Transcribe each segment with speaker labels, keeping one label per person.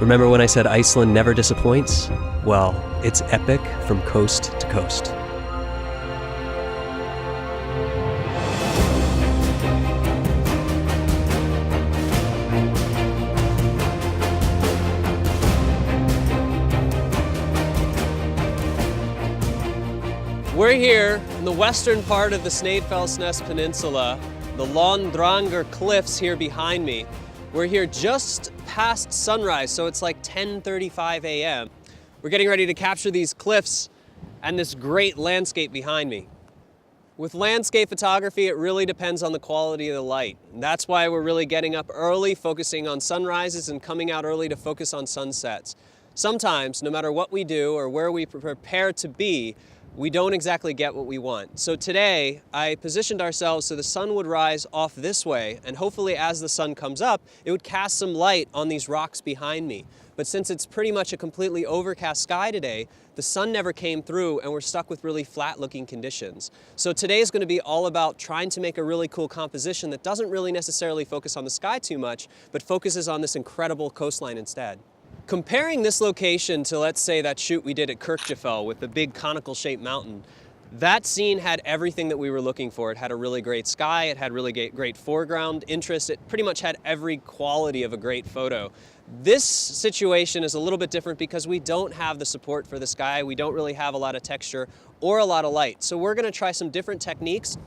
Speaker 1: Remember when I said Iceland never disappoints? Well, it's epic from coast to coast. We're here in the western part of the Snæfellsnes Peninsula, the Låndranger Cliffs here behind me. We're here just past sunrise, so it's like 10:35 a.m. We're getting ready to capture these cliffs and this great landscape behind me. With landscape photography, it really depends on the quality of the light. And that's why we're really getting up early, focusing on sunrises, and coming out early to focus on sunsets. Sometimes, no matter what we do or where we prepare to be, we don't exactly get what we want. So today, I positioned ourselves so the sun would rise off this way, and hopefully as the sun comes up, it would cast some light on these rocks behind me. But since it's pretty much a completely overcast sky today, the sun never came through and we're stuck with really flat looking conditions. So today is going to be all about trying to make a really cool composition that doesn't really necessarily focus on the sky too much, but focuses on this incredible coastline instead. Comparing this location to, let's say, that shoot we did at Kirkjufell with the big conical shaped mountain, that scene had everything that we were looking for. It had a really great sky, it had really great foreground interest, it pretty much had every quality of a great photo. This situation is a little bit different because we don't have the support for the sky, we don't really have a lot of texture or a lot of light. So we're gonna try some different techniques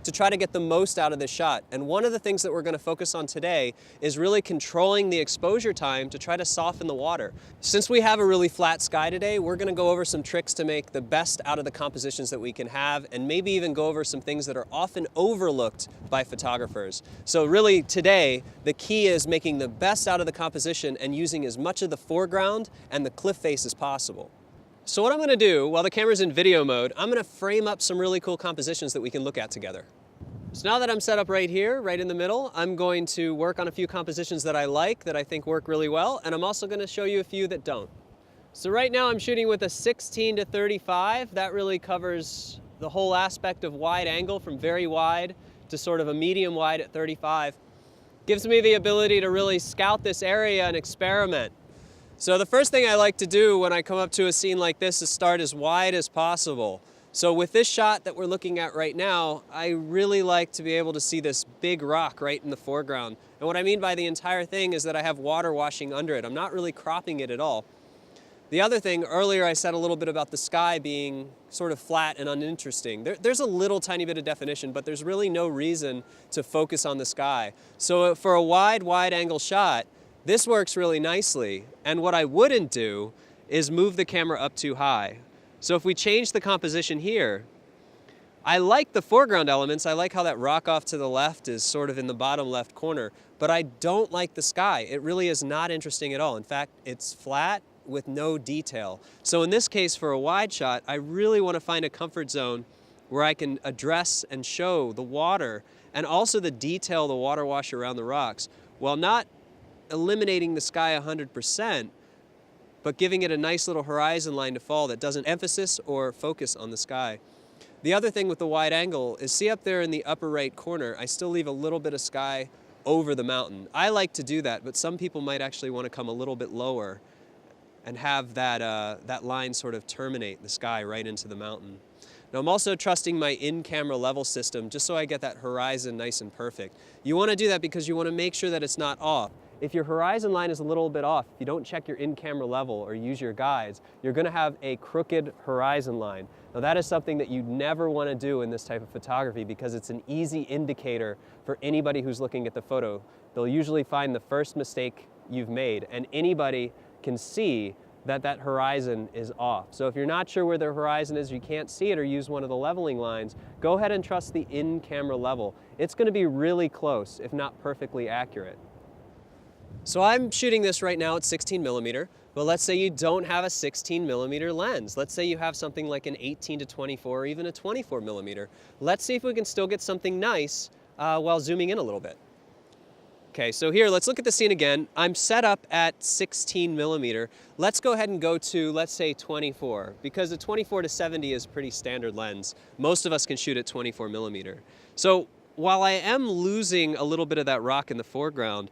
Speaker 1: to try to get the most out of this shot. And one of the things that we're going to focus on today is really controlling the exposure time to try to soften the water. Since we have a really flat sky today, we're going to go over some tricks to make the best out of the compositions that we can have, and maybe even go over some things that are often overlooked by photographers. So really today, the key is making the best out of the composition and using as much of the foreground and the cliff face as possible. So what I'm going to do, while the camera's in video mode, I'm going to frame up some really cool compositions that we can look at together. So now that I'm set up right here, right in the middle, I'm going to work on a few compositions that I like, that I think work really well, and I'm also going to show you a few that don't. So right now I'm shooting with a 16-35. That really covers the whole aspect of wide angle, from very wide to sort of a medium wide at 35. Gives me the ability to really scout this area and experiment. So the first thing I like to do when I come up to a scene like this is start as wide as possible. So with this shot that we're looking at right now, I really like to be able to see this big rock right in the foreground. And what I mean by the entire thing is that I have water washing under it. I'm not really cropping it at all. The other thing, earlier I said a little bit about the sky being sort of flat and uninteresting. There's a little tiny bit of definition, but there's really no reason to focus on the sky. So for a wide angle shot, this works really nicely, and what I wouldn't do is move the camera up too high. So if we change the composition here, I like the foreground elements. I like how that rock off to the left is sort of in the bottom left corner, but I don't like the sky. It really is not interesting at all. In fact, it's flat with no detail. So in this case, for a wide shot, I really want to find a comfort zone where I can address and show the water and also the detail of the water wash around the rocks, while not eliminating the sky 100%, but giving it a nice little horizon line to fall that doesn't emphasis or focus on the sky. The other thing with the wide angle is, see up there in the upper right corner, I still leave a little bit of sky over the mountain. I like to do that, but some people might actually want to come a little bit lower and have that line sort of terminate the sky right into the mountain. Now I'm also trusting my in-camera level system just so I get that horizon nice and perfect. You want to do that because you want to make sure that it's not off. If your horizon line is a little bit off, if you don't check your in-camera level or use your guides, you're going to have a crooked horizon line. Now that is something that you never want to do in this type of photography because it's an easy indicator for anybody who's looking at the photo. They'll usually find the first mistake you've made, and anybody can see that that horizon is off. So if you're not sure where the horizon is, you can't see it, or use one of the leveling lines, go ahead and trust the in-camera level. It's going to be really close, if not perfectly accurate. So I'm shooting this right now at 16mm, but let's say you don't have a 16mm lens. Let's say you have something like an 18-24 or even a 24mm. Let's see if we can still get something nice while zooming in a little bit. Okay, so here, let's look at the scene again. I'm set up at 16mm. Let's go ahead and go to, let's say, 24, because a 24-70 is a pretty standard lens. Most of us can shoot at 24mm. So while I am losing a little bit of that rock in the foreground,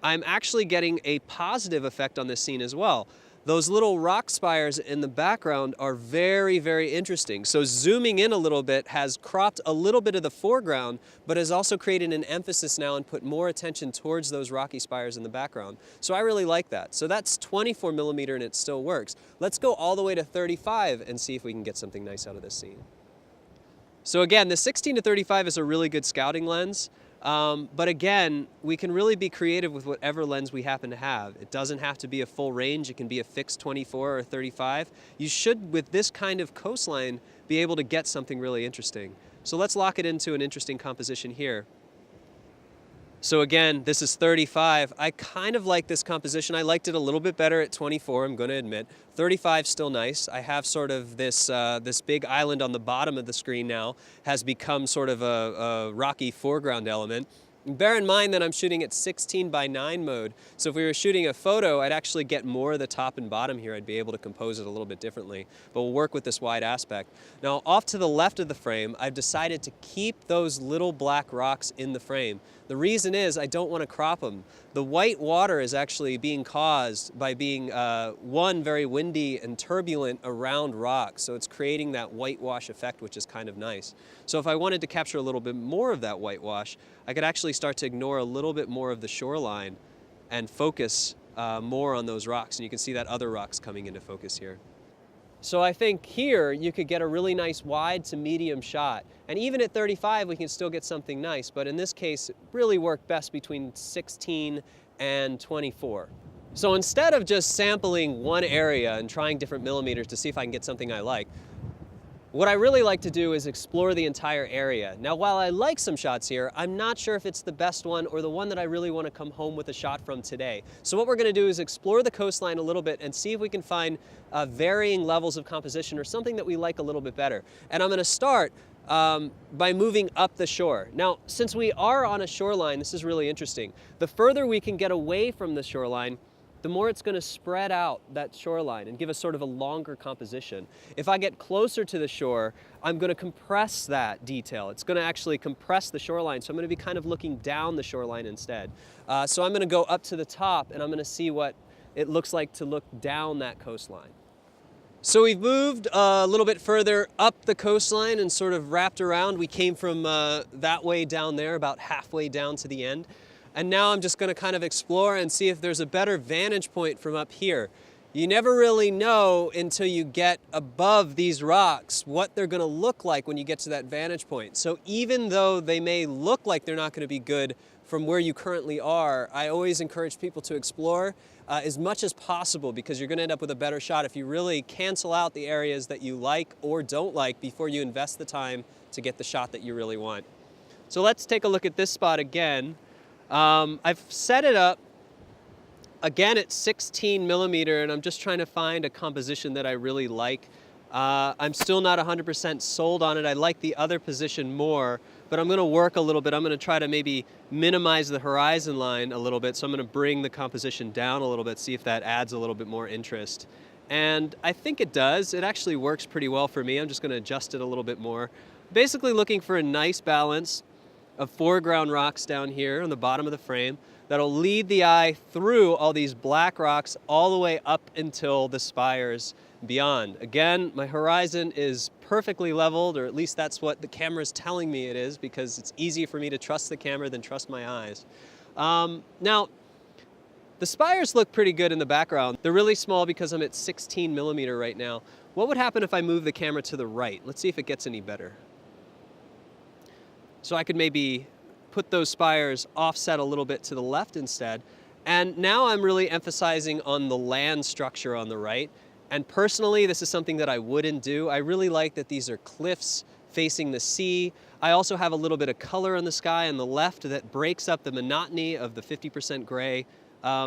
Speaker 1: I'm actually getting a positive effect on this scene as well. Those little rock spires in the background are very, very interesting. So zooming in a little bit has cropped a little bit of the foreground, but has also created an emphasis now and put more attention towards those rocky spires in the background. So I really like that. So that's 24 millimeter and it still works. Let's go all the way to 35 and see if we can get something nice out of this scene. So again, the 16 to 35 is a really good scouting lens. But again, we can really be creative with whatever lens we happen to have. It doesn't have to be a full range. It can be a fixed 24 or 35. You should, with this kind of coastline, be able to get something really interesting. So let's lock it into an interesting composition here. So again, this is 35. I kind of like this composition. I liked it a little bit better at 24, I'm going to admit. 35 still nice. I have sort of this, this big island on the bottom of the screen now has become sort of a rocky foreground element. Bear in mind that I'm shooting at 16:9 mode, so if we were shooting a photo, I'd actually get more of the top and bottom here. I'd be able to compose it a little bit differently, but we'll work with this wide aspect. Now, off to the left of the frame, I've decided to keep those little black rocks in the frame. The reason is I don't want to crop them. The white water is actually being caused by being, one, very windy and turbulent around rocks, so it's creating that whitewash effect, which is kind of nice. So if I wanted to capture a little bit more of that whitewash, I could actually start to ignore a little bit more of the shoreline and focus more on those rocks. And you can see that other rocks coming into focus here. So I think here you could get a really nice wide to medium shot. And even at 35, we can still get something nice. But in this case, it really worked best between 16 and 24. So instead of just sampling one area and trying different millimeters to see if I can get something I like, what I really like to do is explore the entire area. Now, while I like some shots here, I'm not sure if it's the best one or the one that I really want to come home with a shot from today. So what we're going to do is explore the coastline a little bit and see if we can find varying levels of composition or something that we like a little bit better. And I'm going to start by moving up the shore. Now, since we are on a shoreline, this is really interesting. The further we can get away from the shoreline, the more it's going to spread out that shoreline and give us sort of a longer composition. If I get closer to the shore, I'm going to compress that detail. It's going to actually compress the shoreline, so I'm going to be kind of looking down the shoreline instead. So I'm going to go up to the top and I'm going to see what it looks like to look down that coastline. So we've moved a little bit further up the coastline and sort of wrapped around. We came from that way down there, about halfway down to the end. And now I'm just going to kind of explore and see if there's a better vantage point from up here. You never really know until you get above these rocks what they're going to look like when you get to that vantage point. So even though they may look like they're not going to be good from where you currently are, I always encourage people to explore as much as possible, because you're going to end up with a better shot if you really cancel out the areas that you like or don't like before you invest the time to get the shot that you really want. So let's take a look at this spot again. I've set it up again at 16 millimeter, and I'm just trying to find a composition that I really like. I'm still not 100% sold on it. I like the other position more, but I'm going to work a little bit. I'm going to try to maybe minimize the horizon line a little bit. So I'm going to bring the composition down a little bit, see if that adds a little bit more interest. And I think it does. It actually works pretty well for me. I'm just going to adjust it a little bit more. Basically looking for a nice balance of foreground rocks down here on the bottom of the frame that'll lead the eye through all these black rocks all the way up until the spires beyond. Again, my horizon is perfectly leveled, or at least that's what the camera is telling me it is, because it's easier for me to trust the camera than trust my eyes. Now, the spires look pretty good in the background. They're really small because I'm at 16 millimeter right now. What would happen if I move the camera to the right? Let's see if it gets any better. So I could maybe put those spires offset a little bit to the left instead. And now I'm really emphasizing on the land structure on the right. And personally, this is something that I wouldn't do. I really like that these are cliffs facing the sea. I also have a little bit of color in the sky on the left that breaks up the monotony of the 50% gray.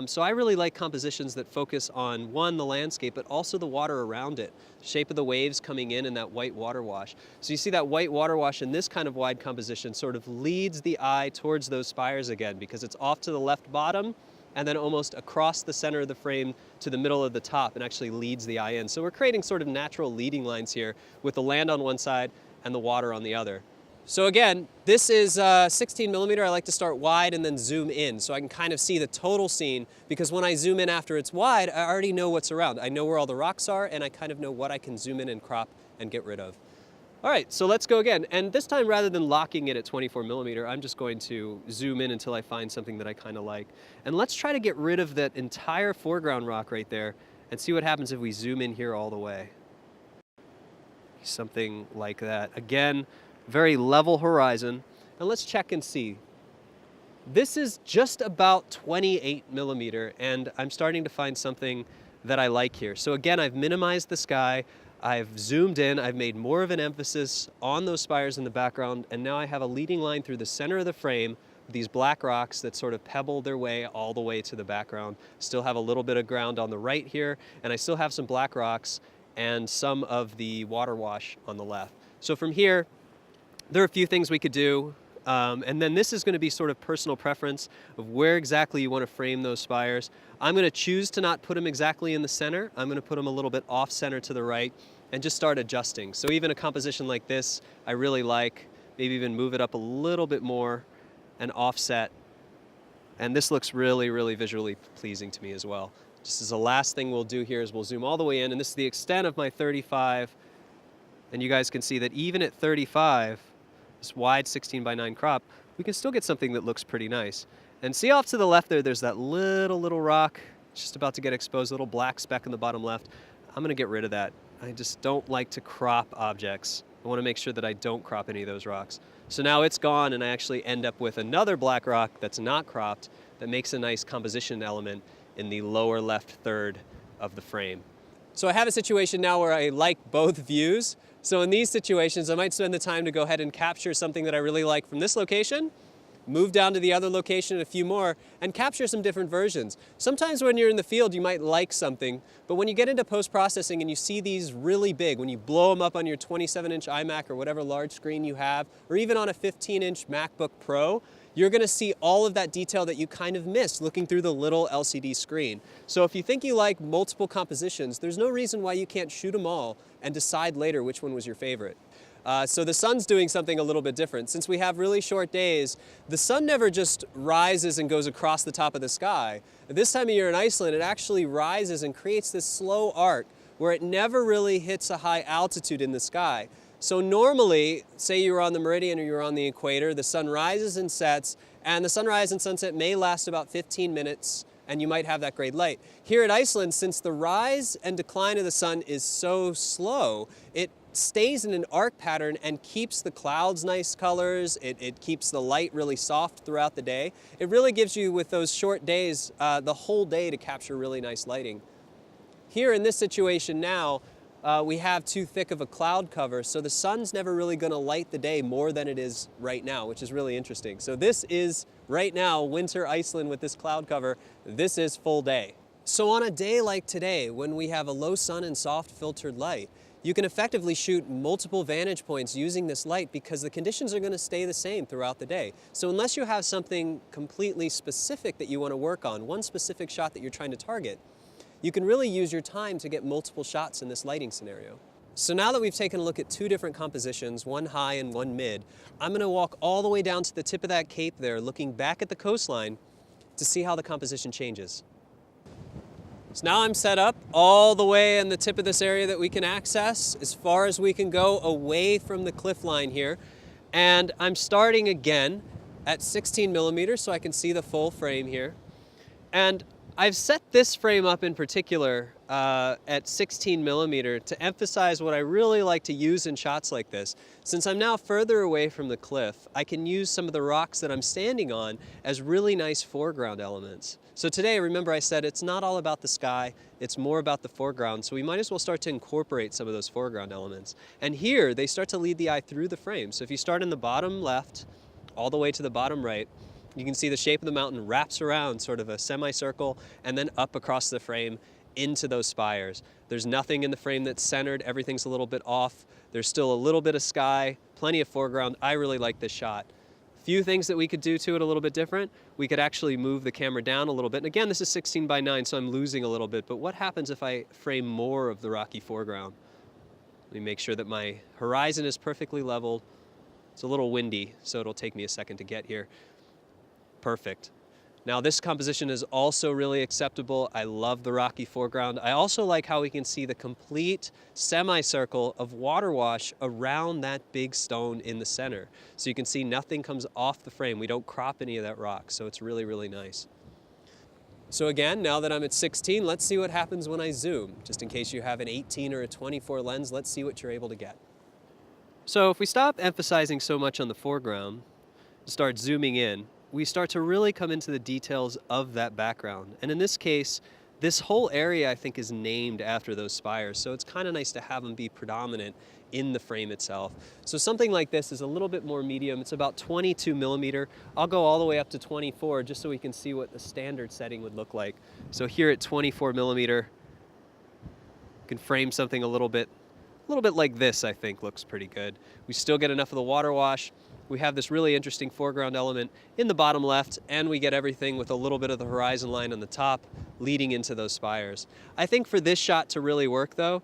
Speaker 1: So I really like compositions that focus on, one, the landscape, but also the water around it, shape of the waves coming in and that white water wash. So you see that white water wash in this kind of wide composition sort of leads the eye towards those spires again, because it's off to the left bottom and then almost across the center of the frame to the middle of the top, and actually leads the eye in. So we're creating sort of natural leading lines here with the land on one side and the water on the other. So again, this is 16 millimeter. I like to start wide and then zoom in so I can kind of see the total scene, because when I zoom in after it's wide, I already know what's around. I know where all the rocks are, and I kind of know what I can zoom in and crop and get rid of. All right, so let's go again. And this time, rather than locking it at 24 millimeter, I'm just going to zoom in until I find something that I kind of like. And let's try to get rid of that entire foreground rock right there and see what happens if we zoom in here all the way. Something like that. Again, very level horizon. And let's check and see. This is just about 28 millimeter, and I'm starting to find something that I like here. So again, I've minimized the sky, I've zoomed in, I've made more of an emphasis on those spires in the background, and now I have a leading line through the center of the frame, these black rocks that sort of pebble their way all the way to the background. Still have a little bit of ground on the right here, and I still have some black rocks and some of the water wash on the left. So from here, there are a few things we could do, and then this is going to be sort of personal preference of where exactly you want to frame those spires. I'm going to choose to not put them exactly in the center. I'm going to put them a little bit off center to the right and just start adjusting. So even a composition like this, I really like. Maybe even move it up a little bit more and offset. And this looks really, really visually pleasing to me as well. Just as the last thing we'll do here is we'll zoom all the way in, and this is the extent of my 35. And you guys can see that even at 35, this wide 16:9 crop, we can still get something that looks pretty nice. And see off to the left there, there's that little rock just about to get exposed, a little black speck in the bottom left. I'm gonna get rid of that. I just don't like to crop objects. I wanna make sure that I don't crop any of those rocks. So now it's gone, and I actually end up with another black rock that's not cropped that makes a nice composition element in the lower left third of the frame. So I have a situation now where I like both views. So in these situations, I might spend the time to go ahead and capture something that I really like from this location, move down to the other location, a few more, and capture some different versions. Sometimes when you're in the field, you might like something, but when you get into post-processing and you see these really big, when you blow them up on your 27-inch iMac or whatever large screen you have, or even on a 15-inch MacBook Pro, you're gonna see all of that detail that you kind of missed looking through the little LCD screen. So if you think you like multiple compositions, there's no reason why you can't shoot them all and decide later which one was your favorite. So the sun's doing something a little bit different. Since we have really short days, the sun never just rises and goes across the top of the sky. This time of year in Iceland, it actually rises and creates this slow arc where it never really hits a high altitude in the sky. So normally, say you're on the meridian or you're on the equator, the sun rises and sets, and the sunrise and sunset may last about 15 minutes, and you might have that great light. Here at Iceland, since the rise and decline of the sun is so slow, it stays in an arc pattern and keeps the clouds nice colors, it keeps the light really soft throughout the day. It really gives you, with those short days, the whole day to capture really nice lighting. Here in this situation now, we have too thick of a cloud cover, so the sun's never really going to light the day more than it is right now, which is really interesting. So this is, right now, winter Iceland with this cloud cover. This is full day. So on a day like today, when we have a low sun and soft filtered light, you can effectively shoot multiple vantage points using this light because the conditions are going to stay the same throughout the day. So unless you have something completely specific that you want to work on, one specific shot that you're trying to target, you can really use your time to get multiple shots in this lighting scenario. So now that we've taken a look at two different compositions, one high and one mid, I'm going to walk all the way down to the tip of that cape there, looking back at the coastline to see how the composition changes. So now I'm set up all the way in the tip of this area that we can access, as far as we can go away from the cliff line here. And I'm starting again at 16 millimeters so I can see the full frame here. And I've set this frame up in particular at 16 millimeter to emphasize what I really like to use in shots like this. Since I'm now further away from the cliff, I can use some of the rocks that I'm standing on as really nice foreground elements. So today, remember I said it's not all about the sky, it's more about the foreground, so we might as well start to incorporate some of those foreground elements. And here, they start to lead the eye through the frame. So if you start in the bottom left, all the way to the bottom right, you can see the shape of the mountain wraps around sort of a semicircle and then up across the frame into those spires. There's nothing in the frame that's centered, everything's a little bit off. There's still a little bit of sky, plenty of foreground. I really like this shot. Few things that we could do to it a little bit different. We could actually move the camera down a little bit. And again, this is 16:9, so I'm losing a little bit. But what happens if I frame more of the rocky foreground? Let me make sure that my horizon is perfectly leveled. It's a little windy, so it'll take me a second to get here. Perfect. Now this composition is also really acceptable. I love the rocky foreground. I also like how we can see the complete semicircle of water wash around that big stone in the center. So you can see nothing comes off the frame. We don't crop any of that rock, so it's really, really nice. So again, now that I'm at 16, let's see what happens when I zoom. Just in case you have an 18 or a 24 lens, let's see what you're able to get. So if we stop emphasizing so much on the foreground, start zooming in, we start to really come into the details of that background. And in this case, this whole area I think is named after those spires, so it's kind of nice to have them be predominant in the frame itself. So something like this is a little bit more medium. It's about 22 millimeter. I'll go all the way up to 24 just so we can see what the standard setting would look like. So here at 24 millimeter, you can frame something a little bit like this, I think looks pretty good. We still get enough of the water wash. We have this really interesting foreground element in the bottom left, and we get everything with a little bit of the horizon line on the top leading into those spires. I think for this shot to really work though,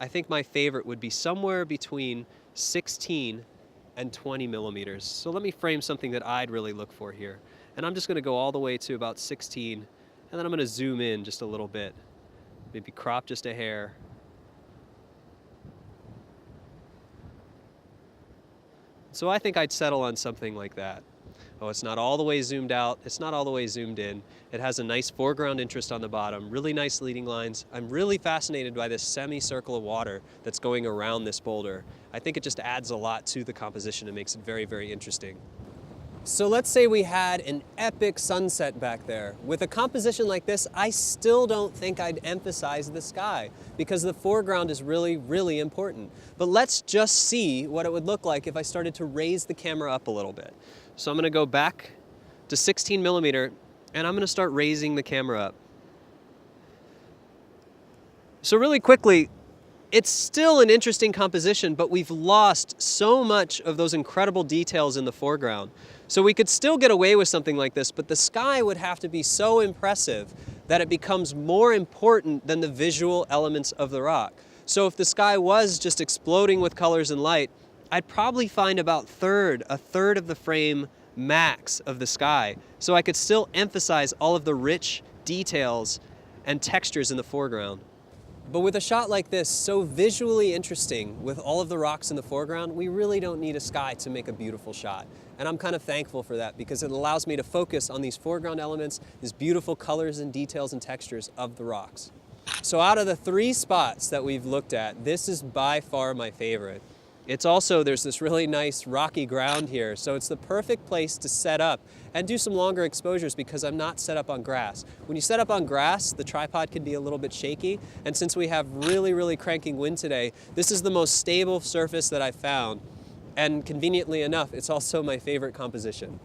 Speaker 1: I think my favorite would be somewhere between 16 and 20 millimeters. So let me frame something that I'd really look for here. And I'm just gonna go all the way to about 16, and then I'm gonna zoom in just a little bit. Maybe crop just a hair. So I think I'd settle on something like that. Oh, it's not all the way zoomed out. It's not all the way zoomed in. It has a nice foreground interest on the bottom, really nice leading lines. I'm really fascinated by this semicircle of water that's going around this boulder. I think it just adds a lot to the composition and makes it very, very interesting. So let's say we had an epic sunset back there. With a composition like this, I still don't think I'd emphasize the sky because the foreground is really, really important. But let's just see what it would look like if I started to raise the camera up a little bit. So I'm gonna go back to 16 millimeter and I'm gonna start raising the camera up. So really quickly, it's still an interesting composition, but we've lost so much of those incredible details in the foreground. So we could still get away with something like this, but the sky would have to be so impressive that it becomes more important than the visual elements of the rock. So if the sky was just exploding with colors and light, I'd probably find about a third of the frame max of the sky. So I could still emphasize all of the rich details and textures in the foreground. But with a shot like this, so visually interesting with all of the rocks in the foreground, we really don't need a sky to make a beautiful shot. And I'm kind of thankful for that because it allows me to focus on these foreground elements, these beautiful colors and details and textures of the rocks. So out of the 3 spots that we've looked at, this is by far my favorite. It's also, there's this really nice rocky ground here, so it's the perfect place to set up and do some longer exposures because I'm not set up on grass. When you set up on grass, the tripod can be a little bit shaky, and since we have really, really cranking wind today, this is the most stable surface that I've found, and conveniently enough, it's also my favorite composition.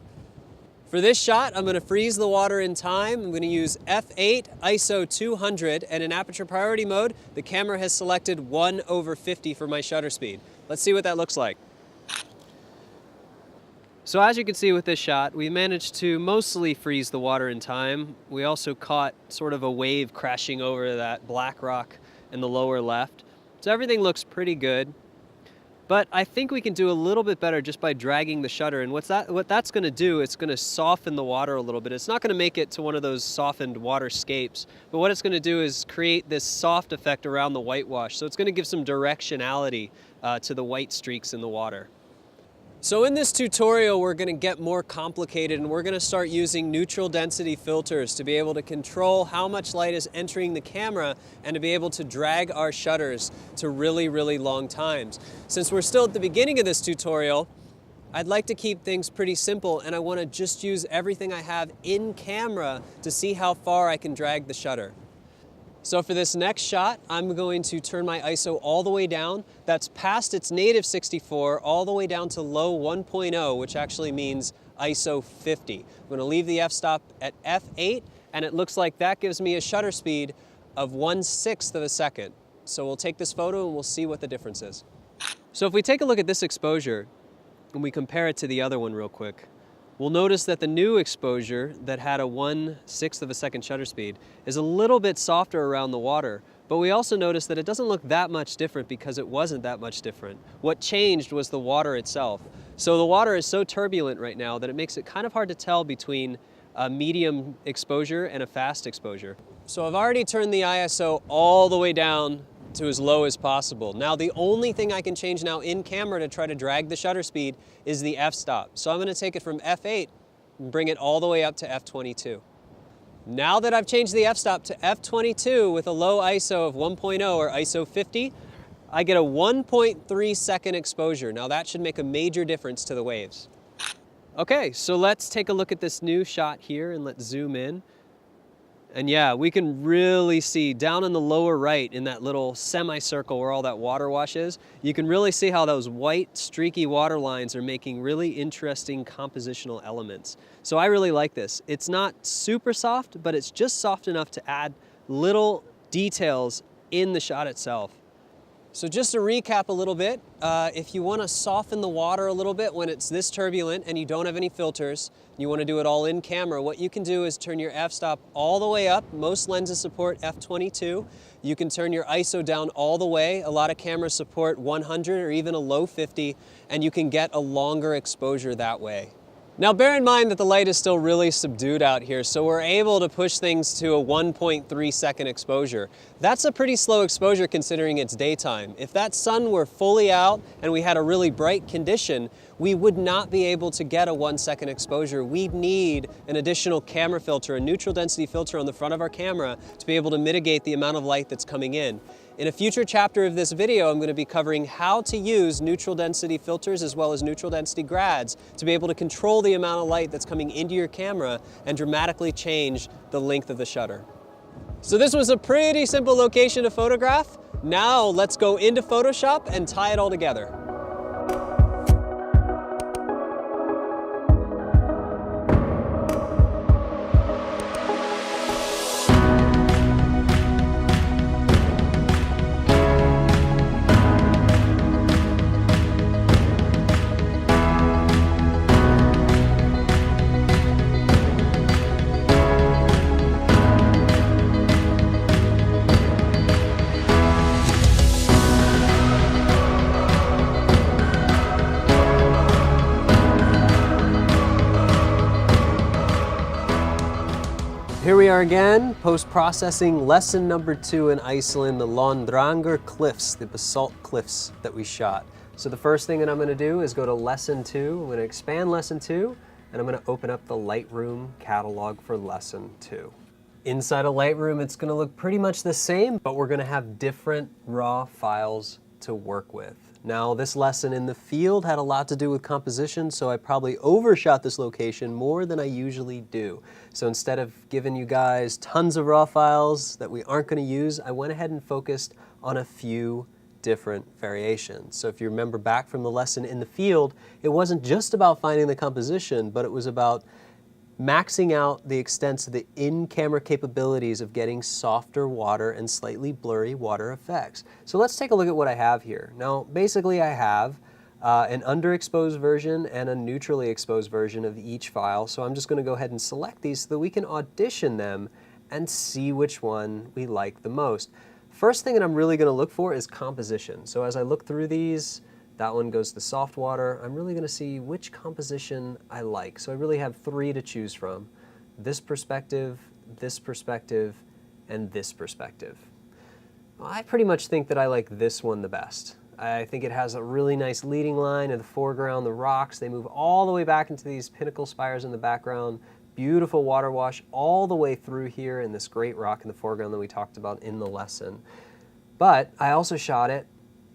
Speaker 1: For this shot, I'm gonna freeze the water in time. I'm gonna use f8, ISO 200, and in aperture priority mode, the camera has selected 1/50 for my shutter speed. Let's see what that looks like. So as you can see with this shot, we managed to mostly freeze the water in time. We also caught sort of a wave crashing over that black rock in the lower left. So everything looks pretty good. But I think we can do a little bit better just by dragging the shutter. And what that's gonna do, it's gonna soften the water a little bit. It's not gonna make it to one of those softened waterscapes, but what it's gonna do is create this soft effect around the whitewash. So it's gonna give some directionality to the white streaks in the water. So in this tutorial, we're gonna get more complicated and we're gonna start using neutral density filters to be able to control how much light is entering the camera and to be able to drag our shutters to really, really long times. Since we're still at the beginning of this tutorial, I'd like to keep things pretty simple and I wanna just use everything I have in camera to see how far I can drag the shutter. So for this next shot, I'm going to turn my ISO all the way down. That's past its native 64, all the way down to low 1.0, which actually means ISO 50. I'm gonna leave the f-stop at f8, and it looks like that gives me a shutter speed of 1/6 of a second. So we'll take this photo and we'll see what the difference is. So if we take a look at this exposure, and we compare it to the other one real quick, we'll notice that the new exposure that had a 1/6 of a second shutter speed is a little bit softer around the water, But we also noticed that it doesn't look that much different because it wasn't that much different. What changed was the water itself. So the water is so turbulent right now that it makes it kind of hard to tell between a medium exposure and a fast exposure. So I've already turned the ISO all the way down to as low as possible. Now the only thing I can change now in camera to try to drag the shutter speed is the f-stop. So I'm going to take it from f8 and bring it all the way up to f22. Now that I've changed the f-stop to f22 with a low ISO of 1.0 or ISO 50, I get a 1.3 second exposure. Now that should make a major difference to the waves. Okay, so let's take a look at this new shot here and let's zoom in. And yeah, we can really see down in the lower right in that little semicircle where all that water wash is, you can really see how those white streaky water lines are making really interesting compositional elements. So I really like this. It's not super soft, but it's just soft enough to add little details in the shot itself. So just to recap a little bit, if you want to soften the water a little bit when it's this turbulent and you don't have any filters, you want to do it all in camera, what you can do is turn your f-stop all the way up. Most lenses support f22. You can turn your ISO down all the way. A lot of cameras support 100 or even a low 50, and you can get a longer exposure that way. Now bear in mind that the light is still really subdued out here, so we're able to push things to a 1.3 second exposure. That's a pretty slow exposure considering it's daytime. If that sun were fully out and we had a really bright condition, we would not be able to get a 1 second exposure. We'd need an additional camera filter, a neutral density filter on the front of our camera to be able to mitigate the amount of light that's coming in. In a future chapter of this video, I'm going to be covering how to use neutral density filters as well as neutral density grads to be able to control the amount of light that's coming into your camera and dramatically change the length of the shutter. So this was a pretty simple location to photograph. Now let's go into Photoshop and tie it all together. Here we are again, post-processing lesson number 2 in Iceland, the Lóndrangar Cliffs, the basalt cliffs that we shot. So the first thing that I'm going to do is go to lesson 2. I'm going to expand lesson 2, and I'm going to open up the Lightroom catalog for lesson 2. Inside of Lightroom, it's going to look pretty much the same, but we're going to have different raw files to work with. Now, this lesson in the field had a lot to do with composition, so I probably overshot this location more than I usually do. So instead of giving you guys tons of raw files that we aren't going to use, I went ahead and focused on a few different variations. So if you remember back from the lesson in the field, it wasn't just about finding the composition, but it was about maxing out the extents of the in-camera capabilities of getting softer water and slightly blurry water effects. So let's take a look at what I have here. Now, basically I have an underexposed version and a neutrally exposed version of each file. So I'm just going to go ahead and select these so that we can audition them and see which one we like the most. First thing that I'm really going to look for is composition. So as I look through these, that one goes to soft water. I'm really going to see which composition I like. So I really have 3 to choose from. This perspective, and this perspective. I pretty much think that I like this one the best. I think it has a really nice leading line in the foreground, the rocks. They move all the way back into these pinnacle spires in the background. Beautiful water wash all the way through here in this great rock in the foreground that we talked about in the lesson. But I also shot it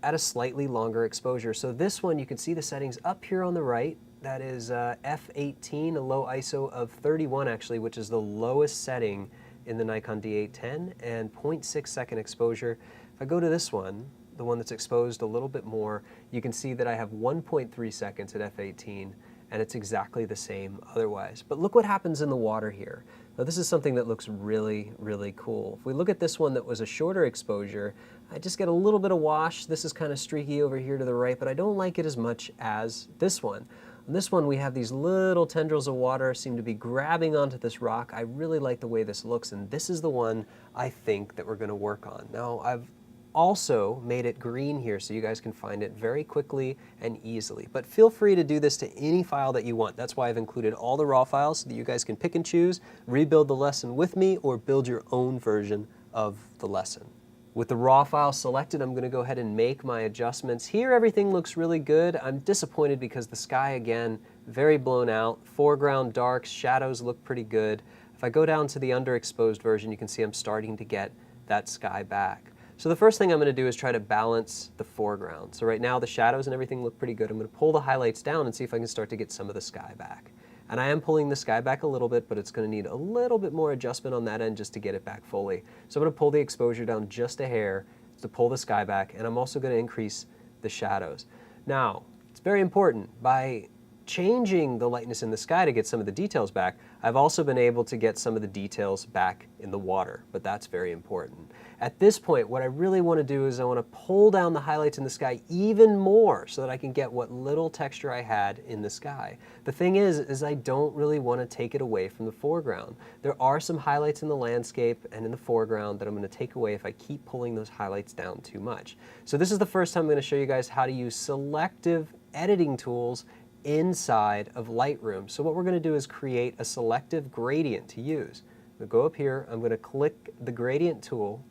Speaker 1: at a slightly longer exposure. So this one, you can see the settings up here on the right. That is f18, a low ISO of 31 actually, which is the lowest setting in the Nikon D810, and 0.6 second exposure. If I go to this one, the one that's exposed a little bit more, you can see that I have 1.3 seconds at f18, and it's exactly the same otherwise. But look what happens in the water here. Now this is something that looks really, really cool. If we look at this one that was a shorter exposure, I just get a little bit of wash. This is kind of streaky over here to the right, but I don't like it as much as this one. On this one, we have these little tendrils of water seem to be grabbing onto this rock. I really like the way this looks, and this is the one I think that we're going to work on. Now, I've also made it green here so you guys can find it very quickly and easily. But feel free to do this to any file that you want. That's why I've included all the raw files so that you guys can pick and choose, rebuild the lesson with me, or build your own version of the lesson. With the raw file selected, I'm going to go ahead and make my adjustments. Here everything looks really good. I'm disappointed because the sky, again, very blown out. Foreground darks, shadows look pretty good. If I go down to the underexposed version, you can see I'm starting to get that sky back. So the first thing I'm going to do is try to balance the foreground. So right now the shadows and everything look pretty good. I'm going to pull the highlights down and see if I can start to get some of the sky back. And I am pulling the sky back a little bit, but it's going to need a little bit more adjustment on that end just to get it back fully. So I'm going to pull the exposure down just a hair to pull the sky back, and I'm also going to increase the shadows. Now, it's very important. By changing the lightness in the sky to get some of the details back, I've also been able to get some of the details back in the water, but that's very important. At this point, what I really want to do is I want to pull down the highlights in the sky even more so that I can get what little texture I had in the sky. The thing is I don't really want to take it away from the foreground. There are some highlights in the landscape and in the foreground that I'm going to take away if I keep pulling those highlights down too much. So this is the first time I'm going to show you guys how to use selective editing tools inside of Lightroom. So what we're going to do is create a selective gradient to use. I'm going to go up here, I'm going to click the gradient tool,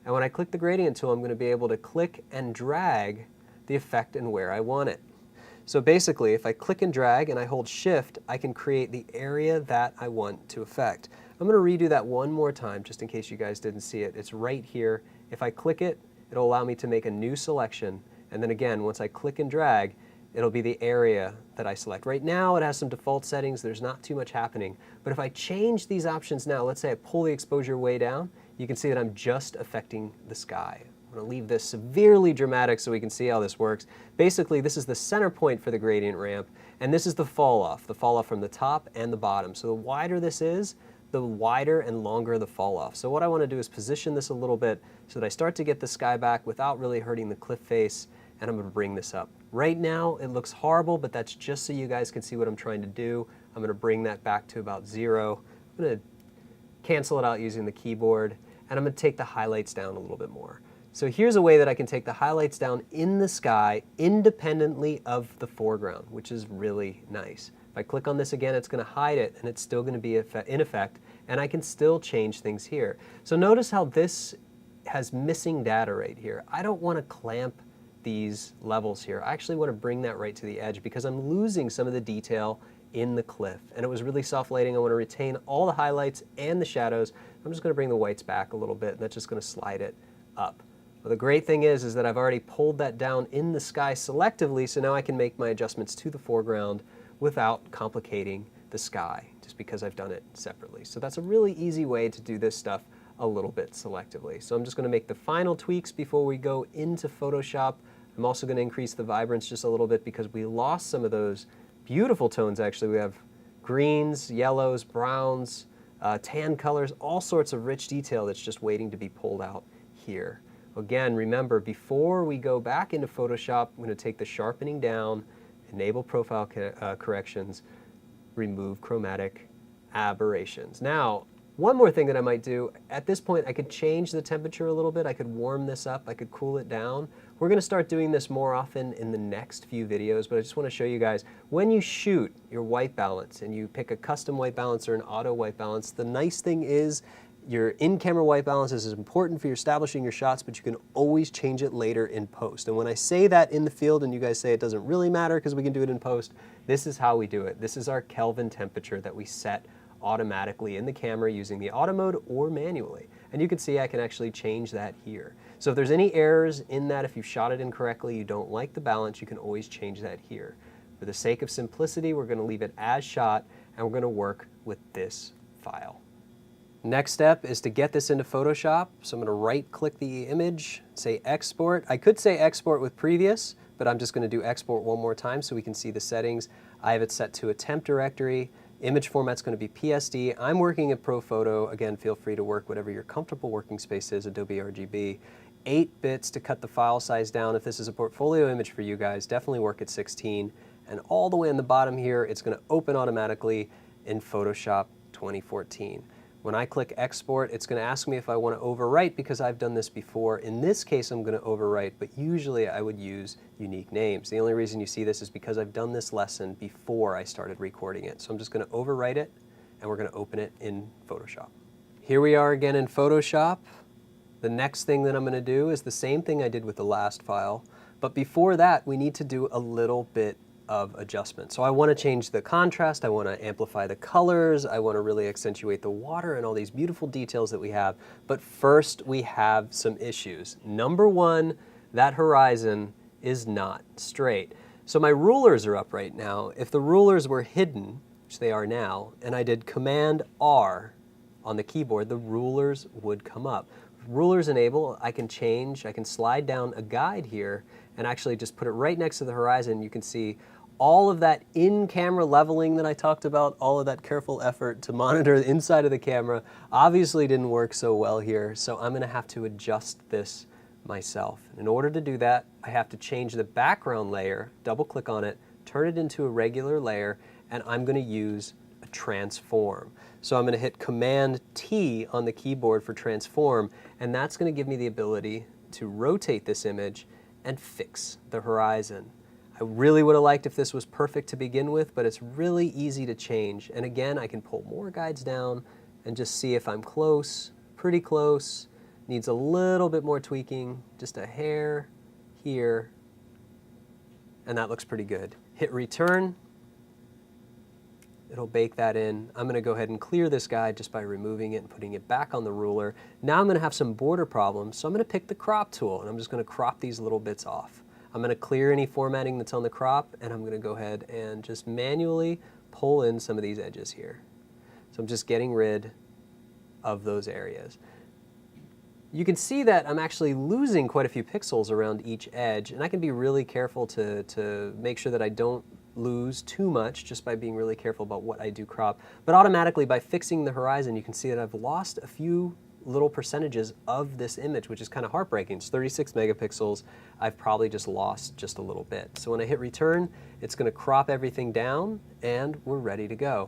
Speaker 1: and when I click the gradient tool, I'm going to be able to click and drag the effect and where I want it. So basically, if I click and drag and I hold Shift, I can create the area that I want to affect. I'm going to redo that one more time just in case you guys didn't see it. It's right here. If I click it, it'll allow me to make a new selection, and then again, once I click and drag, it'll be the area that I select. Right now it has some default settings, there's not too much happening, but if I change these options now, let's say I pull the exposure way down, you can see that I'm just affecting the sky. I'm going to leave this severely dramatic so we can see how this works. Basically, this is the center point for the gradient ramp, and this is the fall off from the top and the bottom. So the wider this is, the wider and longer the fall off. So what I want to do is position this a little bit so that I start to get the sky back without really hurting the cliff face, and I'm going to bring this up. Right now it looks horrible, but that's just so you guys can see what I'm trying to do. I'm going to bring that back to about 0. I'm going to cancel it out using the keyboard, and I'm going to take the highlights down a little bit more. So here's a way that I can take the highlights down in the sky independently of the foreground, which is really nice. If I click on this again, it's going to hide it, and it's still going to be in effect, and I can still change things here. So notice how this has missing data right here. I don't want to clamp these levels here. I actually want to bring that right to the edge because I'm losing some of the detail in the cliff. And it was really soft lighting. I want to retain all the highlights and the shadows. I'm just going to bring the whites back a little bit, and that's just going to slide it up. Well, the great thing is that I've already pulled that down in the sky selectively, so now I can make my adjustments to the foreground without complicating the sky, just because I've done it separately. So that's a really easy way to do this stuff a little bit selectively. So I'm just going to make the final tweaks before we go into Photoshop. I'm also going to increase the vibrance just a little bit because we lost some of those beautiful tones actually. We have greens, yellows, browns, tan colors, all sorts of rich detail that's just waiting to be pulled out here. Again, remember, before we go back into Photoshop, I'm going to take the sharpening down, enable profile corrections, remove chromatic aberrations. Now, one more thing that I might do, at this point I could change the temperature a little bit, I could warm this up, I could cool it down. We're going to start doing this more often in the next few videos, but I just want to show you guys, when you shoot your white balance and you pick a custom white balance or an auto white balance, the nice thing is your in-camera white balance is important for establishing your shots, but you can always change it later in post. And when I say that in the field and you guys say it doesn't really matter because we can do it in post, this is how we do it. This is our Kelvin temperature that we set automatically in the camera using the auto mode or manually. And you can see I can actually change that here. So if there's any errors in that, if you've shot it incorrectly, you don't like the balance, you can always change that here. For the sake of simplicity, we're going to leave it as shot, and we're going to work with this file. Next step is to get this into Photoshop. So I'm going to right-click the image, say Export. I could say Export with Previous, but I'm just going to do Export one more time so we can see the settings. I have it set to a temp directory. Image format's going to be PSD. I'm working at ProPhoto. Again, feel free to work whatever your comfortable working space is, Adobe RGB. 8 bits to cut the file size down. If this is a portfolio image for you guys, definitely work at 16. and all the way on the bottom here, it's going to open automatically in Photoshop 2014. When I click export, it's going to ask me if I want to overwrite because I've done this before. In this case, I'm going to overwrite, but usually I would use unique names. The only reason you see this is because I've done this lesson before I started recording it. So I'm just going to overwrite it, and we're going to open it in Photoshop. Here we are again in Photoshop. The next thing that I'm going to do is the same thing I did with the last file, but before that, we need to do a little bit of adjustment. So I want to change the contrast, I want to amplify the colors, I want to really accentuate the water and all these beautiful details that we have. But first we have some issues. Number one, that horizon is not straight. So my rulers are up right now. If the rulers were hidden, which they are now, and I did Command R on the keyboard, the rulers would come up. With rulers enabled, I can change, I can slide down a guide here and actually just put it right next to the horizon. You can see all of that in-camera leveling that I talked about, all of that careful effort to monitor the inside of the camera obviously didn't work so well here, so I'm going to have to adjust this myself. In order to do that, I have to change the background layer, double-click on it, turn it into a regular layer, and I'm going to use a transform. So I'm going to hit Command T on the keyboard for transform, and that's going to give me the ability to rotate this image and fix the horizon. I really would have liked if this was perfect to begin with, but it's really easy to change. And again, I can pull more guides down and just see if I'm close, pretty close, needs a little bit more tweaking, just a hair here, and that looks pretty good. Hit return, it'll bake that in. I'm going to go ahead and clear this guide just by removing it and putting it back on the ruler. Now I'm going to have some border problems, so I'm going to pick the crop tool and I'm just going to crop these little bits off. I'm going to clear any formatting that's on the crop, and I'm going to go ahead and just manually pull in some of these edges here. So I'm just getting rid of those areas. You can see that I'm actually losing quite a few pixels around each edge, and I can be really careful to make sure that I don't lose too much just by being really careful about what I do crop. But automatically, by fixing the horizon, you can see that I've lost a few little percentages of this image, which is kind of heartbreaking. It's 36 megapixels. I've probably just lost just a little bit. So when I hit return, it's going to crop everything down, and we're ready to go.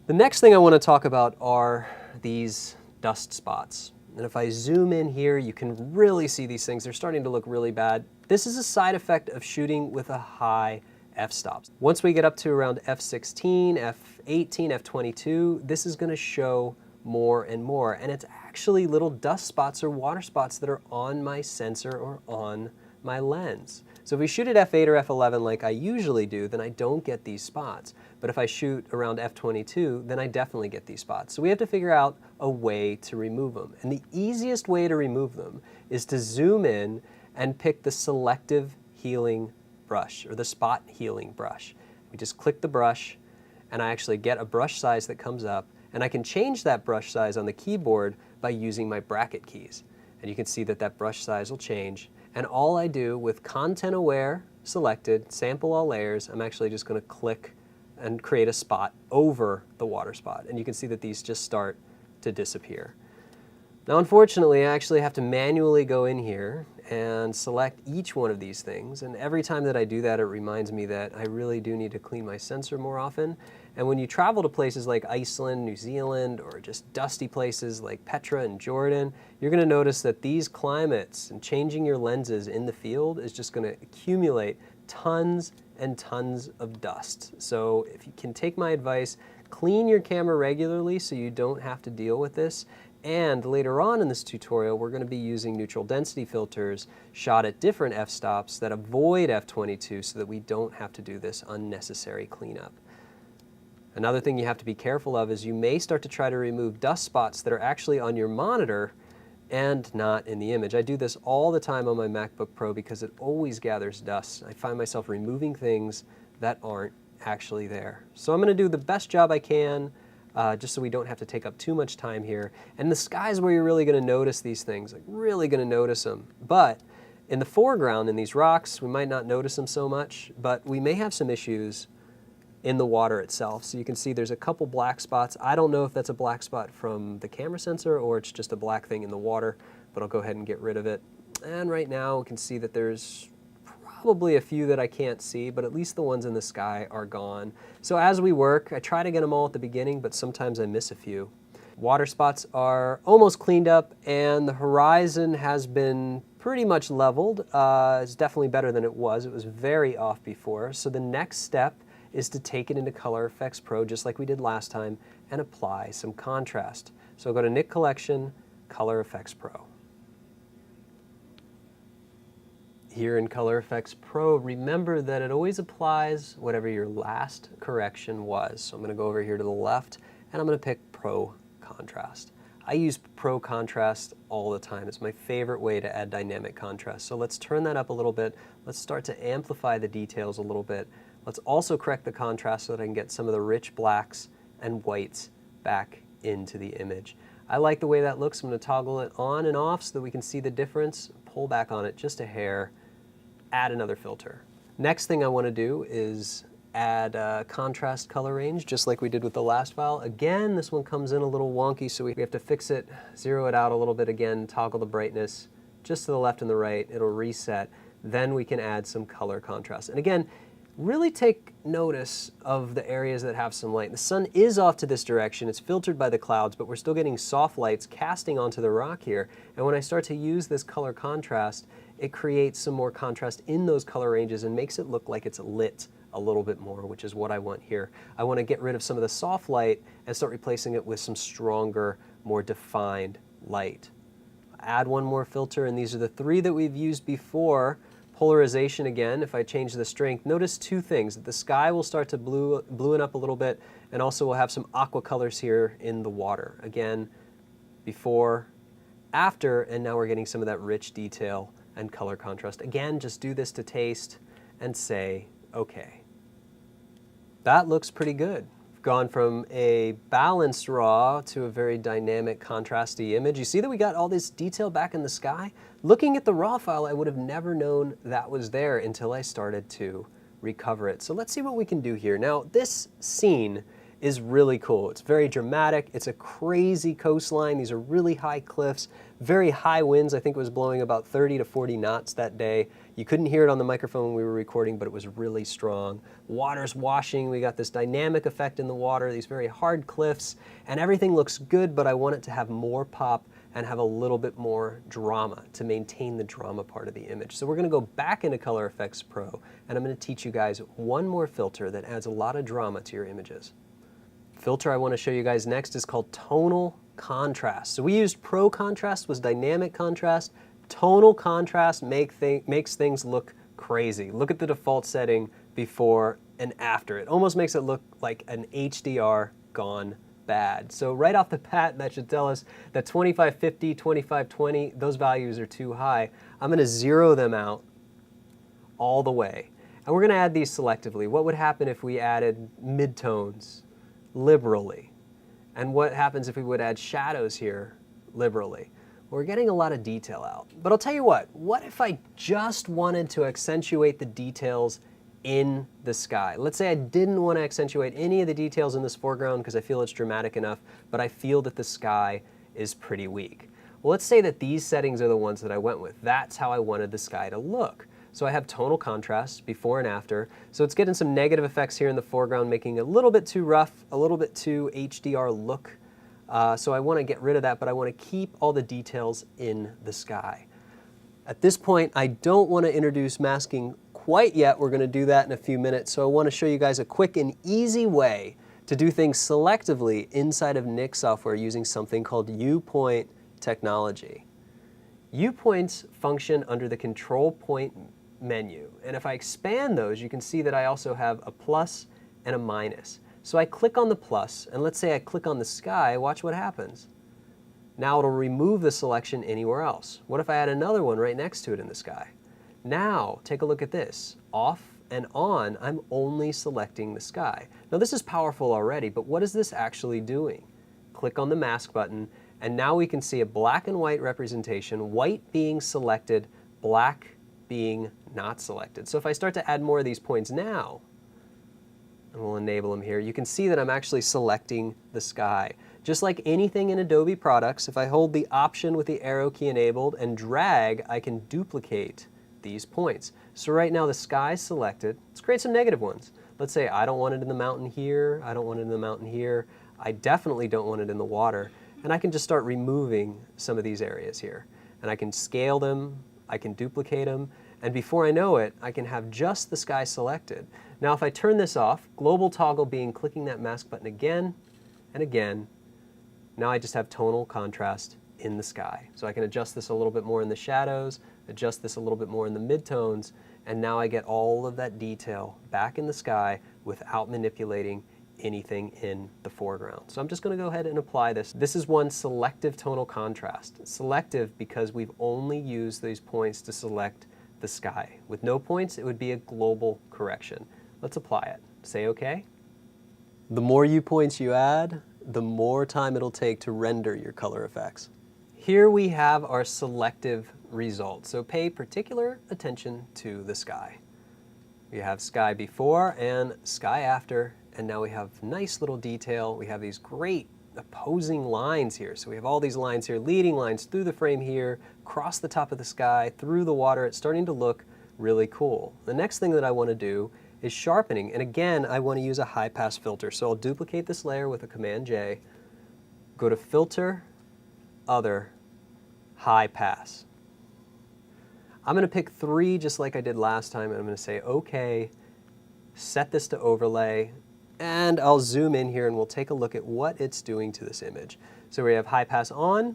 Speaker 1: The next thing I want to talk about are these dust spots. And if I zoom in here, you can really see these things. They're starting to look really bad. This is a side effect of shooting with a high f-stop. Once we get up to around f16, f18, f22, this is going to show more and more, and it's actually little dust spots or water spots that are on my sensor or on my lens. So if we shoot at f8 or f11 like I usually do, then I don't get these spots. But if I shoot around f22, then I definitely get these spots. So we have to figure out a way to remove them. And the easiest way to remove them is to zoom in and pick the selective healing brush, or the spot healing brush. We just click the brush, and I actually get a brush size that comes up, and I can change that brush size on the keyboard by using my bracket keys. And you can see that that brush size will change. And all I do with content aware selected, sample all layers, I'm actually just going to click and create a spot over the water spot. And you can see that these just start to disappear. Now unfortunately, I actually have to manually go in here and select each one of these things. And every time that I do that, it reminds me that I really do need to clean my sensor more often. And when you travel to places like Iceland, New Zealand, or just dusty places like Petra and Jordan, you're going to notice that these climates and changing your lenses in the field is just going to accumulate tons and tons of dust. So if you can take my advice, clean your camera regularly so you don't have to deal with this. And later on in this tutorial, we're going to be using neutral density filters shot at different f-stops that avoid f22 so that we don't have to do this unnecessary cleanup. Another thing you have to be careful of is you may start to try to remove dust spots that are actually on your monitor and not in the image. I do this all the time on my MacBook Pro because it always gathers dust. I find myself removing things that aren't actually there. So I'm going to do the best job I can just so we don't have to take up too much time here. And the sky is where you're really going to notice these things, like really going to notice them. But in the foreground, in these rocks, we might not notice them so much, but we may have some issues in the water itself. So you can see there's a couple black spots. I don't know if that's a black spot from the camera sensor or it's just a black thing in the water, but I'll go ahead and get rid of it. And right now we can see that there's probably a few that I can't see, but at least the ones in the sky are gone. So as we work, I try to get them all at the beginning, but sometimes I miss a few. Water spots are almost cleaned up, and the horizon has been pretty much leveled. It's definitely better than it was. It was very off before. So the next step is to take it into Color Effects Pro, just like we did last time, and apply some contrast. So go to Nik Collection, Color Effects Pro. Here in Color Effects Pro, remember that it always applies whatever your last correction was. So I'm going to go over here to the left, and I'm going to pick Pro Contrast. I use Pro Contrast all the time. It's my favorite way to add dynamic contrast. So let's turn that up a little bit. Let's start to amplify the details a little bit. Let's also correct the contrast so that I can get some of the rich blacks and whites back into the image. I like the way that looks. I'm going to toggle it on and off so that we can see the difference. Pull back on it just a hair. Add another filter. Next thing I want to do is add a contrast color range, just like we did with the last file. Again, this one comes in a little wonky, so we have to fix it, zero it out a little bit again, toggle the brightness just to the left and the right. It'll reset. Then we can add some color contrast. And again, really take notice of the areas that have some light. The sun is off to this direction. It's filtered by the clouds, but we're still getting soft lights casting onto the rock here. And when I start to use this color contrast, it creates some more contrast in those color ranges and makes it look like it's lit a little bit more, which is what I want here. I want to get rid of some of the soft light and start replacing it with some stronger, more defined light. Add one more filter, and these are the three that we've used before. Polarization again, if I change the strength, notice two things. The sky will start to blueing up a little bit, and also we'll have some aqua colors here in the water. Again, before, after, and now we're getting some of that rich detail and color contrast. Again, just do this to taste and say, okay. That looks pretty good. We've gone from a balanced raw to a very dynamic, contrasty image. You see that we got all this detail back in the sky? Looking at the raw file, I would have never known that was there until I started to recover it. So let's see what we can do here. Now, this scene is really cool. It's very dramatic. It's a crazy coastline. These are really high cliffs, very high winds. I think it was blowing about 30 to 40 knots that day. You couldn't hear it on the microphone when we were recording, but it was really strong. Water's washing. We got this dynamic effect in the water, these very hard cliffs, and everything looks good, but I want it to have more pop and have a little bit more drama to maintain the drama part of the image. So we're going to go back into Color Effects Pro, and I'm going to teach you guys one more filter that adds a lot of drama to your images. Filter I want to show you guys next is called Tonal Contrast. So we used Pro Contrast, was dynamic contrast. Tonal contrast makes things look crazy. Look at the default setting before and after. It almost makes it look like an HDR gone bad. So right off the bat, that should tell us that 2550, 2520, those values are too high. I'm going to zero them out all the way. And we're going to add these selectively. What would happen if we added midtones liberally? And what happens if we would add shadows here liberally? We're getting a lot of detail out. But I'll tell you what if I just wanted to accentuate the details in the sky? Let's say I didn't want to accentuate any of the details in this foreground because I feel it's dramatic enough, but I feel that the sky is pretty weak. Well, let's say that these settings are the ones that I went with. That's how I wanted the sky to look. So I have tonal contrast before and after. So it's getting some negative effects here in the foreground, making it a little bit too rough, a little bit too HDR look. So I want to get rid of that, but I want to keep all the details in the sky. At this point, I don't want to introduce masking quite yet. We're going to do that in a few minutes. So I want to show you guys a quick and easy way to do things selectively inside of Nik software using something called U-point technology. U-points function under the control point menu. And if I expand those, you can see that I also have a plus and a minus. So I click on the plus, and let's say I click on the sky, watch what happens. Now it'll remove the selection anywhere else. What if I add another one right next to it in the sky? Now, take a look at this. Off and on, I'm only selecting the sky. Now this is powerful already, but what is this actually doing? Click on the mask button, and now we can see a black and white representation, white being selected, black being not selected. So if I start to add more of these points now, and we'll enable them here, you can see that I'm actually selecting the sky. Just like anything in Adobe products, if I hold the Option with the arrow key enabled and drag, I can duplicate these points. So right now the sky is selected. Let's create some negative ones. Let's say I don't want it in the mountain here, I don't want it in the mountain here, I definitely don't want it in the water, and I can just start removing some of these areas here. And I can scale them, I can duplicate them, and before I know it, I can have just the sky selected. Now if I turn this off, global toggle being clicking that mask button again and again, now I just have tonal contrast in the sky. So I can adjust this a little bit more in the shadows, adjust this a little bit more in the midtones, and now I get all of that detail back in the sky without manipulating anything in the foreground. So I'm just going to go ahead and apply this. This is one selective tonal contrast. Selective because we've only used these points to select the sky. With no points, it would be a global correction. Let's apply it. Say OK. The more points you add, the more time it'll take to render your color effects. Here we have our selective result. So pay particular attention to the sky. We have sky before and sky after, and now we have nice little detail. We have these great opposing lines here. So we have all these lines here, leading lines through the frame here, across the top of the sky, through the water. It's starting to look really cool. The next thing that I want to do is sharpening. And again, I want to use a high pass filter. So I'll duplicate this layer with a Command J, go to Filter, Other, High Pass. I'm going to pick 3 just like I did last time, and I'm going to say OK, set this to overlay, and I'll zoom in here and we'll take a look at what it's doing to this image. So we have high pass on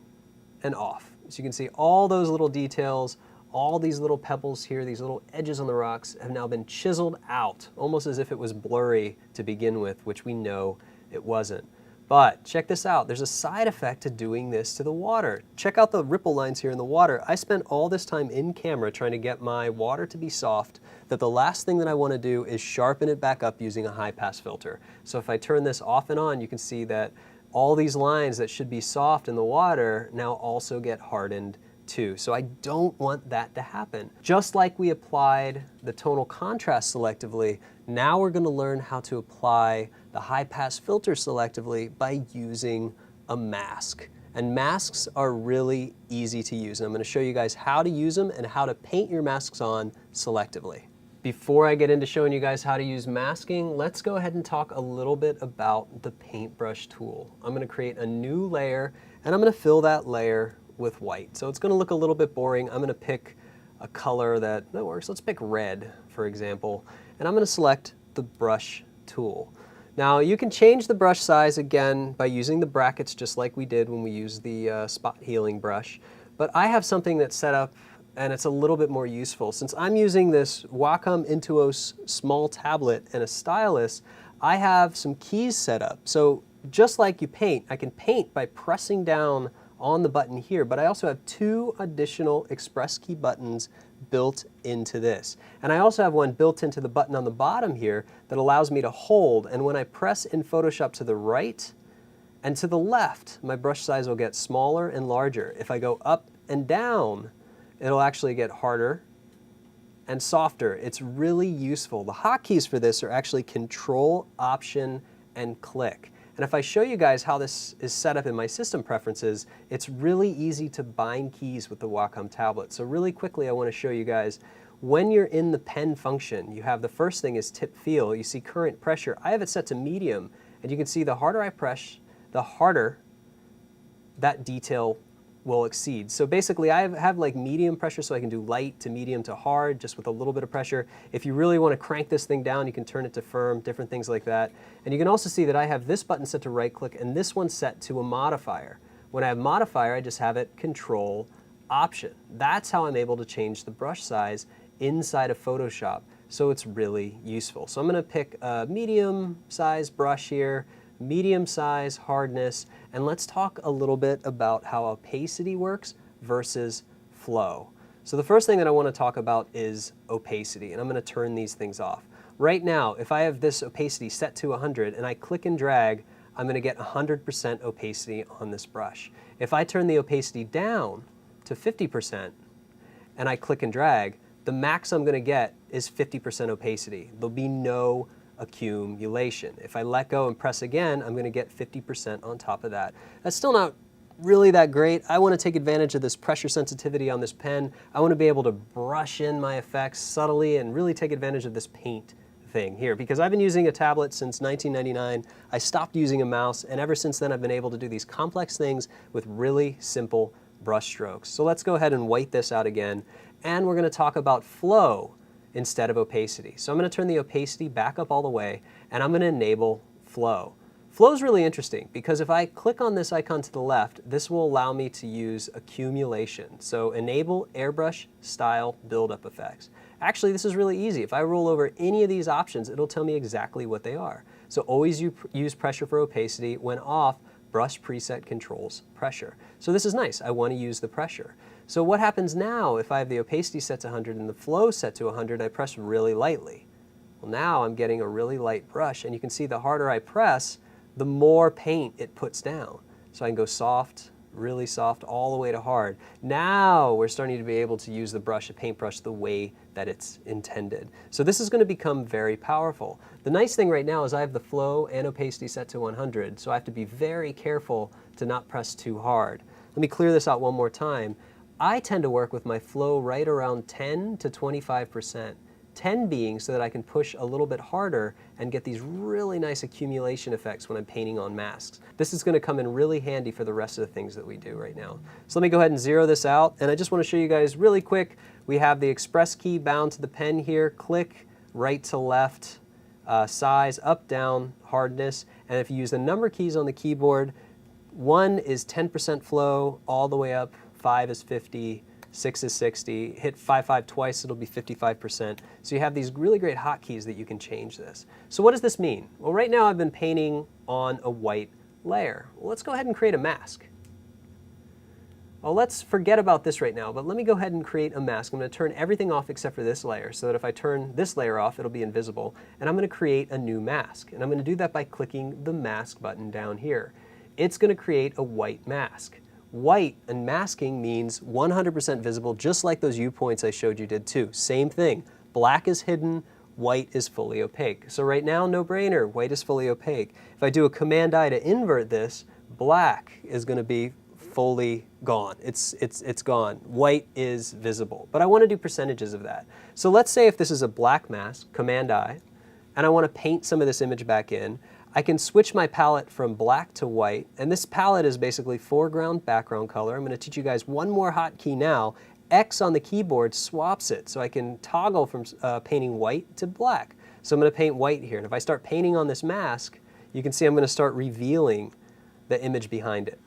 Speaker 1: and off. So you can see all those little details, all these little pebbles here, these little edges on the rocks have now been chiseled out, almost as if it was blurry to begin with, which we know it wasn't. But check this out, there's a side effect to doing this to the water. Check out the ripple lines here in the water. I spent all this time in camera trying to get my water to be soft, that the last thing that I want to do is sharpen it back up using a high pass filter. So if I turn this off and on, you can see that all these lines that should be soft in the water now also get hardened too. So I don't want that to happen. Just like we applied the tonal contrast selectively, now we're going to learn how to apply the high pass filter selectively by using a mask. And masks are really easy to use. And I'm going to show you guys how to use them and how to paint your masks on selectively. Before I get into showing you guys how to use masking, let's go ahead and talk a little bit about the paintbrush tool. I'm going to create a new layer and I'm going to fill that layer with white. So it's going to look a little bit boring. I'm going to pick a color that works. Let's pick red, for example. And I'm going to select the brush tool. Now you can change the brush size again by using the brackets just like we did when we used the spot healing brush. But I have something that's set up and it's a little bit more useful. Since I'm using this Wacom Intuos small tablet and a stylus, I have some keys set up. So just like you paint, I can paint by pressing down on the button here, but I also have 2 additional express key buttons built into this. And I also have one built into the button on the bottom here that allows me to hold, and when I press in Photoshop to the right and to the left, my brush size will get smaller and larger. If I go up and down, it'll actually get harder and softer. It's really useful. The hotkeys for this are actually Control, Option, and Click. And if I show you guys how this is set up in my system preferences, it's really easy to bind keys with the Wacom tablet. So really quickly, I want to show you guys, when you're in the pen function, you have the first thing is tip feel. You see current pressure. I have it set to medium, and you can see the harder I press, the harder that detail will exceed. So basically I have like medium pressure, so I can do light to medium to hard just with a little bit of pressure. If you really want to crank this thing down, you can turn it to firm, different things like that. And you can also see that I have this button set to right click and this one set to a modifier. When I have modifier, I just have it Control, Option. That's how I'm able to change the brush size inside of Photoshop. So it's really useful. So I'm going to pick a medium size brush here, medium size, hardness, and let's talk a little bit about how opacity works versus flow. So the first thing that I want to talk about is opacity, and I'm going to turn these things off. Right now, if I have this opacity set to 100 and I click and drag, I'm going to get 100% opacity on this brush. If I turn the opacity down to 50% and I click and drag, the max I'm going to get is 50% opacity. There'll be no accumulation. If I let go and press again, I'm going to get 50% on top of that. That's still not really that great. I want to take advantage of this pressure sensitivity on this pen. I want to be able to brush in my effects subtly and really take advantage of this paint thing here, because I've been using a tablet since 1999. I stopped using a mouse, and ever since then I've been able to do these complex things with really simple brush strokes. So let's go ahead and white this out again, and we're going to talk about flow instead of opacity. So I'm going to turn the opacity back up all the way, and I'm going to enable flow. Flow is really interesting because if I click on this icon to the left, this will allow me to use accumulation. So enable airbrush style buildup effects. Actually, this is really easy. If I roll over any of these options, it'll tell me exactly what they are. So always use pressure for opacity. When off, brush preset controls pressure. So this is nice. I want to use the pressure. So what happens now if I have the opacity set to 100 and the flow set to 100, I press really lightly. Well, now I'm getting a really light brush, and you can see the harder I press, the more paint it puts down. So I can go soft, really soft, all the way to hard. Now we're starting to be able to use the brush, a paintbrush, the way that it's intended. So this is going to become very powerful. The nice thing right now is I have the flow and opacity set to 100, so I have to be very careful to not press too hard. Let me clear this out one more time. I tend to work with my flow right around 10 to 25%. 10 being so that I can push a little bit harder and get these really nice accumulation effects when I'm painting on masks. This is going to come in really handy for the rest of the things that we do right now. So let me go ahead and zero this out, and I just want to show you guys really quick. We have the express key bound to the pen here. Click right to left, size, up, down, hardness, and if you use the number keys on the keyboard, 1 is 10% flow all the way up, 5 is 50, 6 is 60, hit 5 twice, it'll be 55%. So you have these really great hotkeys that you can change this. So what does this mean? Well, right now I've been painting on a white layer. Well, let's go ahead and create a mask. Well, let's forget about this right now, but let me go ahead and create a mask. I'm going to turn everything off except for this layer, so that if I turn this layer off, it'll be invisible. And I'm going to create a new mask. And I'm going to do that by clicking the mask button down here. It's going to create a white mask. White and masking means 100% visible, just like those U points I showed you did too. Same thing. Black is hidden, white is fully opaque. So right now, no brainer, white is fully opaque. If I do a Command I to invert this, black is going to be fully gone. It's gone. White is visible. But I want to do percentages of that. So let's say if this is a black mask, Command I, and I want to paint some of this image back in, I can switch my palette from black to white, and this palette is basically foreground, background color. I'm going to teach you guys one more hotkey now. X on the keyboard swaps it, so I can toggle from painting white to black. So I'm going to paint white here, and if I start painting on this mask, you can see I'm going to start revealing the image behind it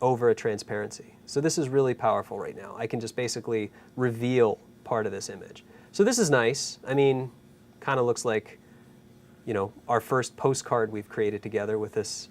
Speaker 1: over a transparency. So this is really powerful right now. I can just basically reveal part of this image. So this is nice. I mean, kind of looks like, you know, our first postcard we've created together with this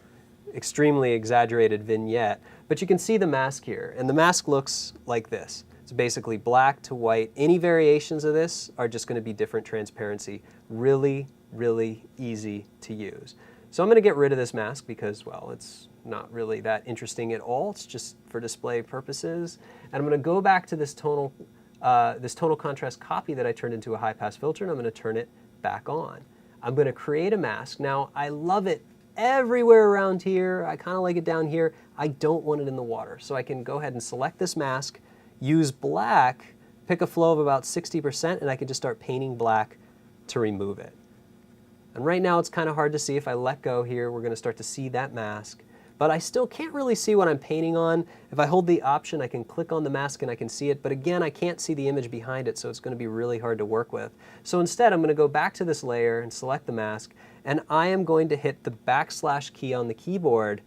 Speaker 1: extremely exaggerated vignette. But you can see the mask here, and the mask looks like this. It's basically black to white. Any variations of this are just going to be different transparency. Really, really easy to use. So I'm going to get rid of this mask because, well, it's not really that interesting at all. It's just for display purposes. And I'm going to go back to this tonal contrast copy that I turned into a high-pass filter, and I'm going to turn it back on. I'm going to create a mask. Now, I love it everywhere around here. I kind of like it down here. I don't want it in the water. So I can go ahead and select this mask, use black, pick a flow of about 60%, and I can just start painting black to remove it. And right now it's kind of hard to see. If I let go here, we're going to start to see that mask. But I still can't really see what I'm painting on. If I hold the option, I can click on the mask and I can see it. But again, I can't see the image behind it, so it's going to be really hard to work with. So instead, I'm going to go back to this layer and select the mask. And I am going to hit the backslash key on the keyboard,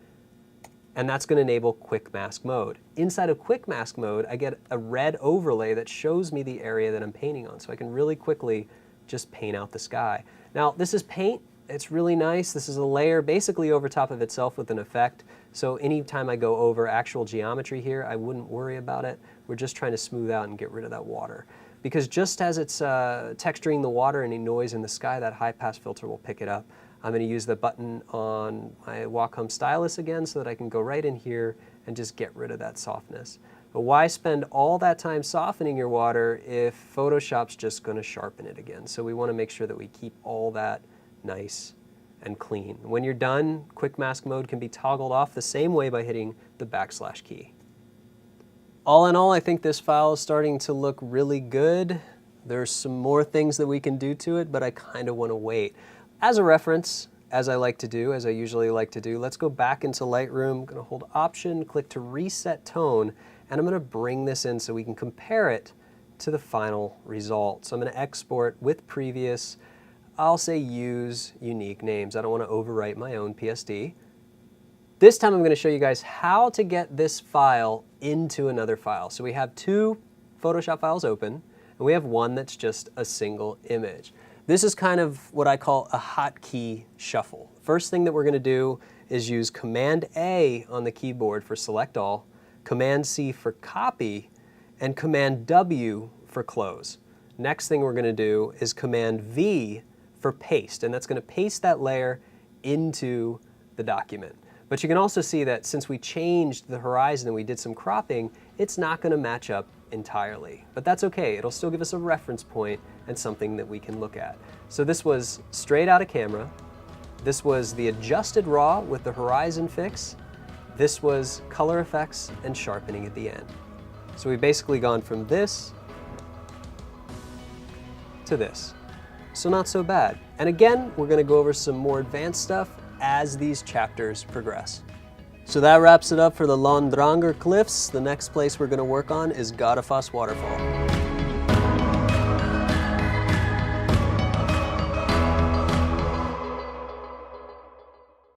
Speaker 1: and that's going to enable Quick Mask Mode. Inside of Quick Mask Mode, I get a red overlay that shows me the area that I'm painting on. So I can really quickly just paint out the sky. Now, this is paint. It's really nice. This is a layer basically over top of itself with an effect. So anytime I go over actual geometry here, I wouldn't worry about it. We're just trying to smooth out and get rid of that water. Because just as it's texturing the water, any noise in the sky, that high-pass filter will pick it up. I'm going to use the button on my Wacom stylus again so that I can go right in here and just get rid of that softness. But why spend all that time softening your water if Photoshop's just going to sharpen it again? So we want to make sure that we keep all that nice and clean. When you're done, quick mask mode can be toggled off the same way by hitting the # key. All in all, I think this file is starting to look really good. There's some more things that we can do to it, but I kind of want to wait. As a reference, as I usually like to do, let's go back into Lightroom. I'm going to hold Option, click to reset tone, and I'm going to bring this in so we can compare it to the final result. So I'm going to export with previous. I'll say use unique names. I don't want to overwrite my own PSD. This time I'm going to show you guys how to get this file into another file. So we have 2 Photoshop files open, and we have one that's just a single image. This is kind of what I call a hotkey shuffle. First thing that we're going to do is use Command A on the keyboard for select all, Command C for copy, and Command W for close. Next thing we're going to do is Command V for paste, and that's going to paste that layer into the document. But you can also see that since we changed the horizon and we did some cropping, it's not going to match up entirely. But that's okay, it'll still give us a reference point and something that we can look at. So this was straight out of camera. This was the adjusted raw with the horizon fix. This was color effects and sharpening at the end. So we've basically gone from this to this. So not so bad. And again, we're going to go over some more advanced stuff as these chapters progress. So that wraps it up for the Londranger Cliffs. The next place we're going to work on is Godafoss Waterfall.